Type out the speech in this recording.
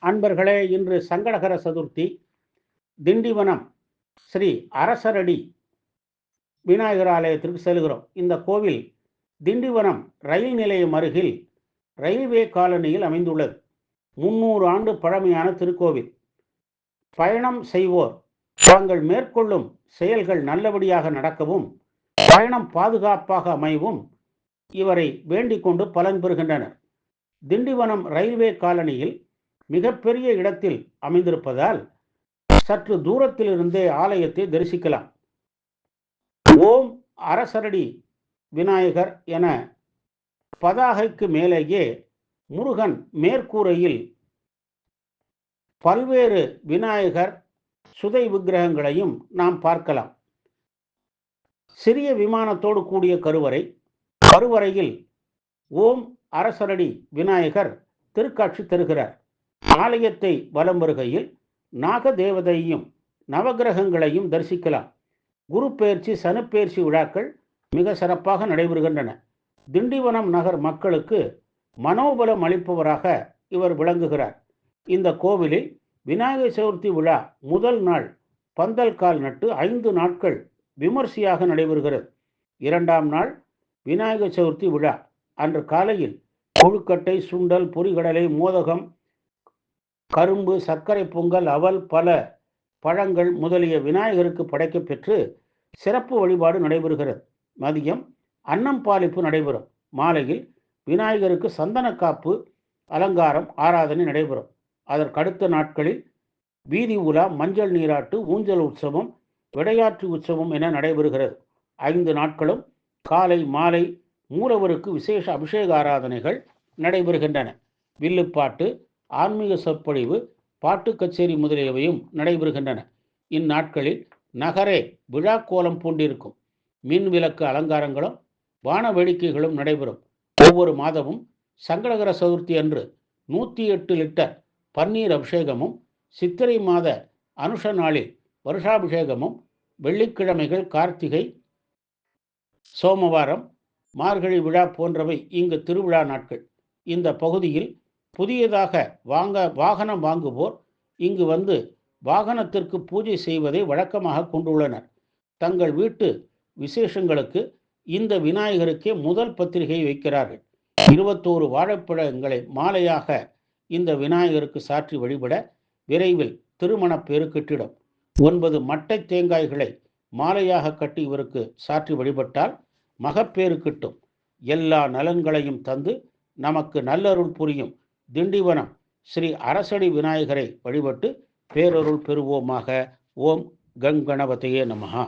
அன்பர்களே, இன்று சங்கடகர சதுர்த்தி. திண்டிவனம் ஸ்ரீ அரசரடி விநாயகர் ஆலயத்திற்கு செல்கிறோம். இந்த கோவில் திண்டிவனம் ரயில் நிலையம் அருகில் ரயில்வே காலனியில் அமைந்துள்ளது. 300 ஆண்டு பழமையான திருக்கோவில். பயணம் செய்வோர் தாங்கள் மேற்கொள்ளும் செயல்கள் நல்லபடியாக நடக்கவும், பயணம் பாதுகாப்பாக அமையவும் இவரை வேண்டிக் கொண்டு பலன் பெறுகின்றனர். திண்டிவனம் ரயில்வே காலனியில் மிகப்பெரிய இடத்தில் அமைந்திருப்பதால் சற்று தூரத்திலிருந்தே ஆலயத்தை தரிசிக்கலாம். ஓம் அரசரடி விநாயகர் என பதாகைக்கு மேலேயே முருகன் மேற்கூரையில் பல்வேறு விநாயகர் சுதை விக்கிரகங்களையும் நாம் பார்க்கலாம். சிறிய விமானத்தோடு கூடிய கருவறையில் ஓம் அரசரடி விநாயகர் திருக்காட்சி தருகிறார். ஆலயத்தை வலம் வருகையில் நாகதேவதையும் நவகிரகங்களையும் தரிசிக்கலாம். குரு பெயர்ச்சி, சனிப்பெயர்ச்சி விழாக்கள் மிக சிறப்பாக நடைபெறுகின்றன. திண்டிவனம் நகர் மக்களுக்கு மனோபலம் அளிப்பவராக இவர் விளங்குகிறார். இந்த கோவிலில் விநாயகர் சதுர்த்தி விழா முதல் நாள் பந்தல் கால் நட்டு 5 நாட்கள் விமர்சையாக நடைபெறுகிறது. 2ஆம் நாள் விநாயகர் சதுர்த்தி விழா அன்று காலையில் கொழுக்கட்டை, சுண்டல், பொரிகடலை, மோதகம், கரும்பு, சர்க்கரை பொங்கல், அவல், பல பழங்கள் முதலிய விநாயகருக்கு படைக்கப்பெற்று சிறப்பு வழிபாடு நடைபெறுகிறது. மதியம் அன்னம் பாலிப்பு நடைபெறும். மாலையில் விநாயகருக்கு சந்தனக்காப்பு, அலங்காரம், ஆராதனை நடைபெறும். அதற்கடுத்த நாட்களில் வீதி உலா, மஞ்சள் நீராட்டு, ஊஞ்சல் உற்சவம், விடையாற்று உற்சவம் என நடைபெறுகிறது. 5 நாட்களும் காலை மாலை மூலவருக்கு விசேஷ அபிஷேக ஆராதனைகள் நடைபெறுகின்றன. வில்லுப்பாட்டு, ஆன்மீக சொற்பொழிவு, பாட்டு கச்சேரி முதலியவையும் நடைபெறுகின்றன. இந்நாட்களில் நகரே விழா கோலம் பூண்டிருக்கும். மின் விளக்கு அலங்காரங்களும் வான வேடிக்கைகளும் நடைபெறும். ஒவ்வொரு மாதமும் சங்கடகர சதுர்த்தி அன்று 108 லிட்டர் பன்னீர் அபிஷேகமும், சித்திரை மாத அனுஷ நாளில் வருஷாபிஷேகமும், வெள்ளிக்கிழமைகள் கார்த்திகை, சோமவாரம், மார்கழி விழா போன்றவை இங்கு திருவிழா நாட்கள். இந்த பகுதியில் புதியதாக வாகனம் வாங்குவோர் இங்கு வந்து வாகனத்திற்கு பூஜை செய்வதை வழக்கமாக கொண்டுள்ளனர். தங்கள் வீட்டு விசேஷங்களுக்கு இந்த விநாயகருக்கே முதல் பத்திரிகை வைக்கிறார்கள். 21 வாழைப்பழங்களை மாலையாக இந்த விநாயகருக்கு சாற்றி வழிபட விரைவில் திருமண பேறு கிட்டிடும். 9 மட்டை தேங்காய்களை மாலையாக கட்டி இவருக்கு சாற்றி வழிபட்டால் மகப்பேறு கிட்டும். எல்லா நலன்களையும் தந்து நமக்கு நல்லருள் புரியும் திண்டிவனம் ஸ்ரீ அரசடி விநாயகரை வழிபட்டு பேரருள் பெறுவோமாக. ஓம் கங்கணபதையே நமஹா.